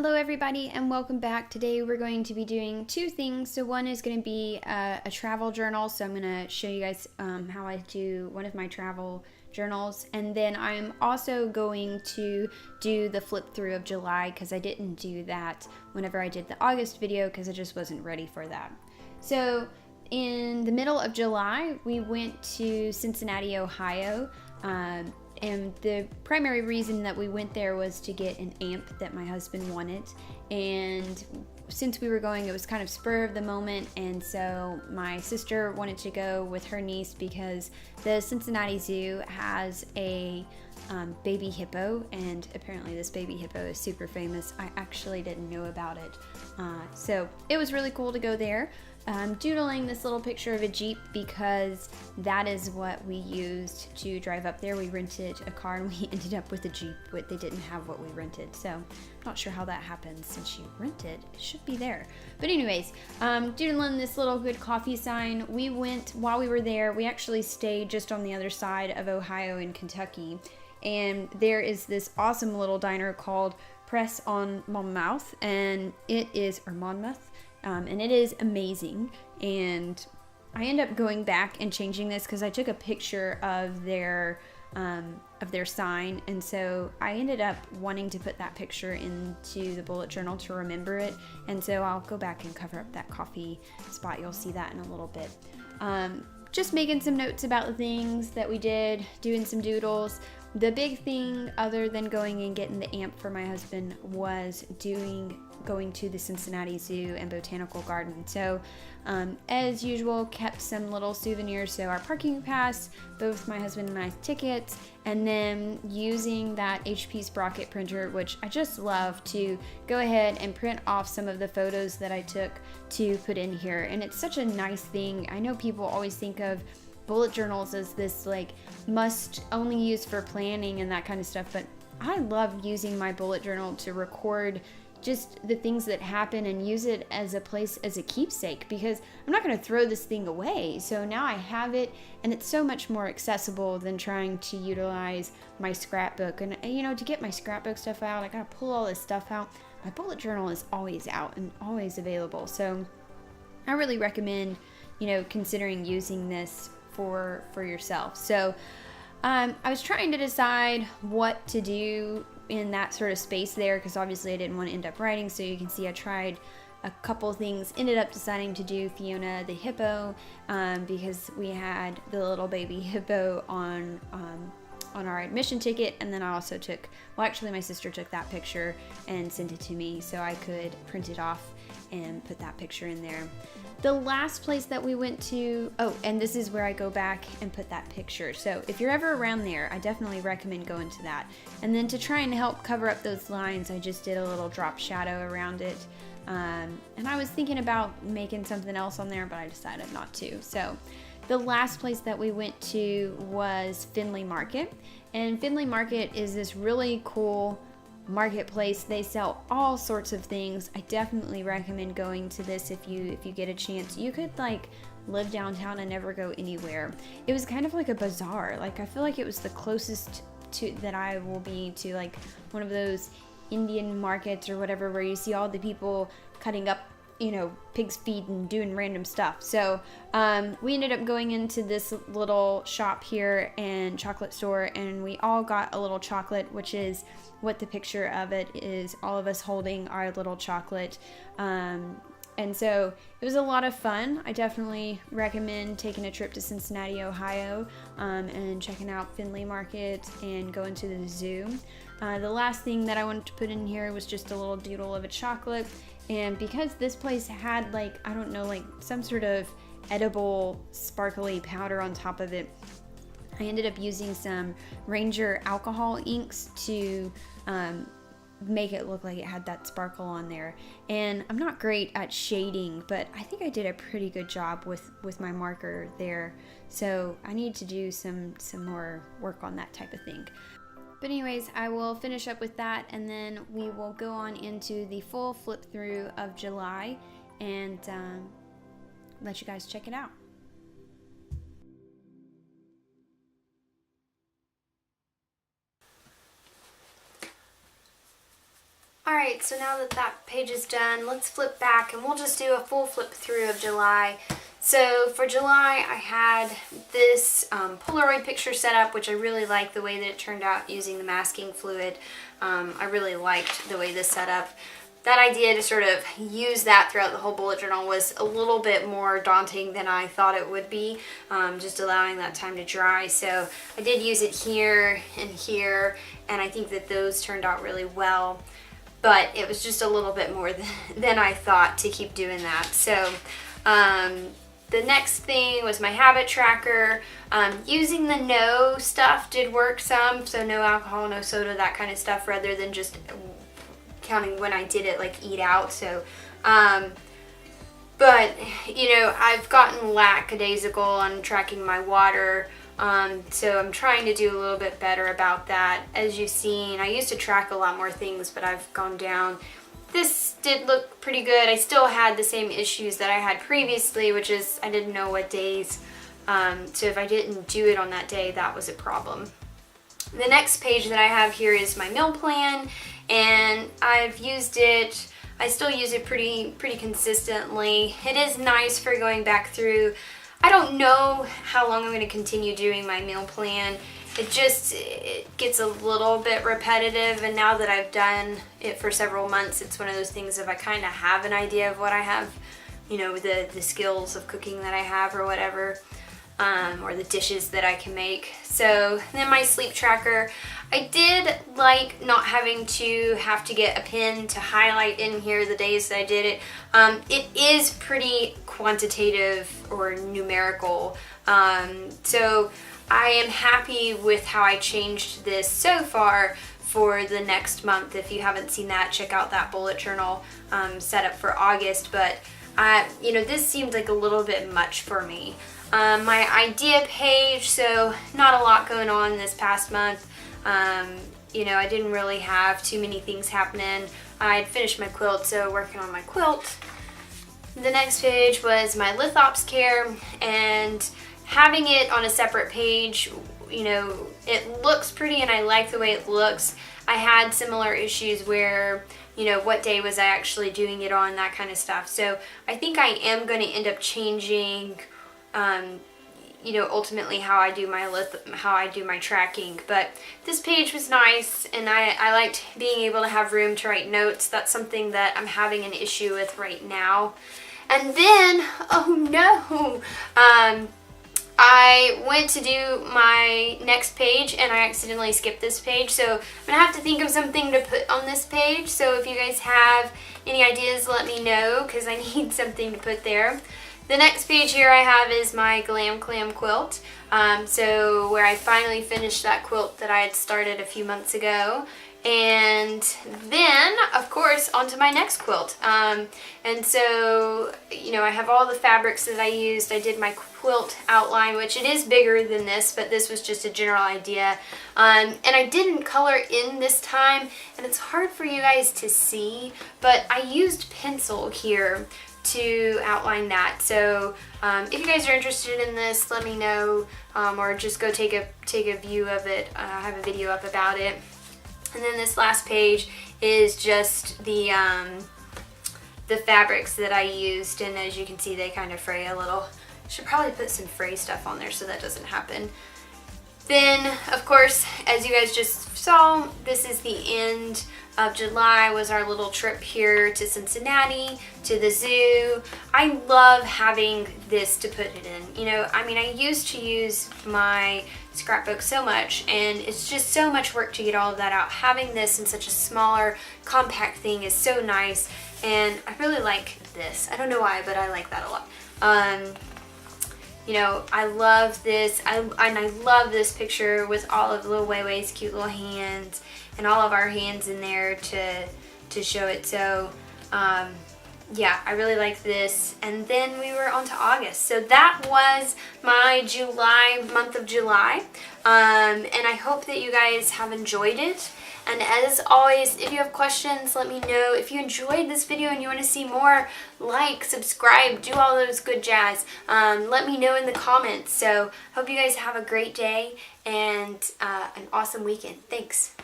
Hello everybody and welcome back. Today we're going to be doing two things. So one is going to be a travel journal. So I'm going to show you guys how I do one of my travel journals. And then I'm also going to do the flip through of July because I didn't do that whenever I did the August video because I just wasn't ready for that. So in the middle of July, we went to Cincinnati, Ohio. And the primary reason that we went there was to get an amp that my husband wanted. And since we were going, it was kind of spur of the moment. And so my sister wanted to go with her niece because the Cincinnati Zoo has a baby hippo. And apparently this baby hippo is super famous. I actually didn't know about it. So it was really cool to go there. Doodling this little picture of a Jeep because that is what we used to drive up there. We rented a car and we ended up with a Jeep, but they didn't have what we rented. So I'm not sure how that happened since you rented. It should be there. But anyways, doodling this little good coffee sign. We went, while we were there, we actually stayed just on the other side of Ohio in Kentucky. And there is this awesome little diner called Press on Monmouth, and it is, or Monmouth. And it is amazing. And I end up going back and changing this because I took a picture of their sign, and so I ended up wanting to put that picture into the bullet journal to remember it. And so I'll go back and cover up that coffee spot. You'll see that in a little bit. Just making some notes about the things that we did, doing some doodles. The big thing, other than going and getting the amp for my husband, was going to the Cincinnati Zoo and Botanical Garden. So, as usual, kept some little souvenirs. So our parking pass, both my husband and I's tickets, and then using that HP Sprocket printer, which I just love, to go ahead and print off some of the photos that I took to put in here. And it's such a nice thing. I know people always think of bullet journals as this like must only use for planning and that kind of stuff, but I love using my bullet journal to record just the things that happen and use it as a place, as a keepsake, because I'm not going to throw this thing away. So now I have it, and it's so much more accessible than trying to utilize my scrapbook. And you know, to get my scrapbook stuff out, I got to pull all this stuff out. My bullet journal is always out and always available. So I really recommend, you know, considering using this for yourself. So I was trying to decide what to do in that sort of space there, because obviously I didn't want to end up writing. So you can see I tried a couple things, ended up deciding to do Fiona the hippo, because we had the little baby hippo on our admission ticket. And then I also took, well, actually my sister took that picture and sent it to me so I could print it off and put that picture in there. The last place that we went to, oh, and this is where I go back and put that picture. So if you're ever around there, I definitely recommend going to that. And then to try and help cover up those lines, I just did a little drop shadow around it. And I was thinking about making something else on there, but I decided not to. So the last place that we went to was Findlay Market. And Findlay Market is this really cool marketplace. They sell all sorts of things. I definitely recommend going to this if you get a chance. You could like live downtown and never go anywhere. It was kind of like a bazaar. Like I feel like it was the closest to that I will be to like one of those Indian markets or whatever, where you see all the people cutting up, you know, pig's feet and doing random stuff. So we ended up going into this little shop here and chocolate store, and we all got a little chocolate, which is what the picture of it is, all of us holding our little chocolate. And so it was a lot of fun. I definitely recommend taking a trip to Cincinnati, Ohio, and checking out Findlay Market and going to the zoo. The last thing that I wanted to put in here was just a little doodle of a chocolate. And because this place had like, I don't know, like some sort of edible sparkly powder on top of it, I ended up using some Ranger alcohol inks to make it look like it had that sparkle on there. And I'm not great at shading, but I think I did a pretty good job with my marker there. So I need to do some more work on that type of thing. But anyways, I will finish up with that, and then we will go on into the full flip through of July and let you guys check it out. Alright, so now that that page is done, let's flip back and we'll just do a full flip through of July. So for July, I had this Polaroid picture set up, which I really liked the way that it turned out using the masking fluid. I really liked the way this set up. That idea to sort of use that throughout the whole bullet journal was a little bit more daunting than I thought it would be, just allowing that time to dry. So I did use it here and here, and I think that those turned out really well. But it was just a little bit more than I thought to keep doing that. So the next thing was my habit tracker. Using the no stuff did work some, so no alcohol, no soda, that kind of stuff, rather than just counting when I did it, like eat out. So, but you know, I've gotten lackadaisical on tracking my water. So I'm trying to do a little bit better about that. As you've seen, I used to track a lot more things, but I've gone down. This did look pretty good. I still had the same issues that I had previously, which is I didn't know what days. So if I didn't do it on that day, that was a problem. The next page that I have here is my meal plan, and I've used it. I still use it pretty consistently. It is nice for going back through. I don't know how long I'm going to continue doing my meal plan. It gets a little bit repetitive, and now that I've done it for several months, it's one of those things if I kind of have an idea of what I have, you know, the skills of cooking that I have or whatever, or the dishes that I can make. So then my sleep tracker, I did like not having to have to get a pen to highlight in here the days that I did it. It is pretty quantitative or numerical. So I am happy with how I changed this so far for the next month. If you haven't seen that, check out that bullet journal set up for August. But you know, this seemed like a little bit much for me. My idea page, so not a lot going on this past month. You know, I didn't really have too many things happening. I'd finished my quilt, so working on my quilt. The next page was my lithops care, and having it on a separate page, you know, it looks pretty and I like the way it looks. I had similar issues where, you know, what day was I actually doing it on, that kind of stuff. So I think I am going to end up changing you know, ultimately how I do my tracking. But this page was nice, and I liked being able to have room to write notes. That's something that I'm having an issue with right now. And then, oh no, I went to do my next page and I accidentally skipped this page, so I'm gonna have to think of something to put on this page. So if you guys have any ideas, let me know, because I need something to put there. The next page here I have is my Glam Clam quilt. So where I finally finished that quilt that I had started a few months ago. And then, of course, onto my next quilt. And so, you know, I have all the fabrics that I used. I did my quilt outline, which it is bigger than this, but this was just a general idea. And I didn't color in this time, and it's hard for you guys to see, but I used pencil here to outline that. So if you guys are interested in this, let me know, or just go take a view of it. I have a video up about it. And then this last page is just the fabrics that I used, and as you can see, they kind of fray a little. Should probably put some fray stuff on there so that doesn't happen. Then, of course, as you guys just saw, this is the end of July, was our little trip here to Cincinnati, to the zoo. I love having this to put it in. You know, I mean, I used to use my scrapbook so much, and it's just so much work to get all of that out. Having this in such a smaller, compact thing is so nice, and I really like this. I don't know why, but I like that a lot. You know, I love this, and I love this picture with all of Lil Weiwei's cute little hands, and all of our hands in there to show it. So, yeah, I really like this. And then we were on to August. So that was my month of July. And I hope that you guys have enjoyed it. And as always, if you have questions, let me know. If you enjoyed this video and you want to see more, like, subscribe, do all those good jazz. Let me know in the comments. So hope you guys have a great day and an awesome weekend. Thanks.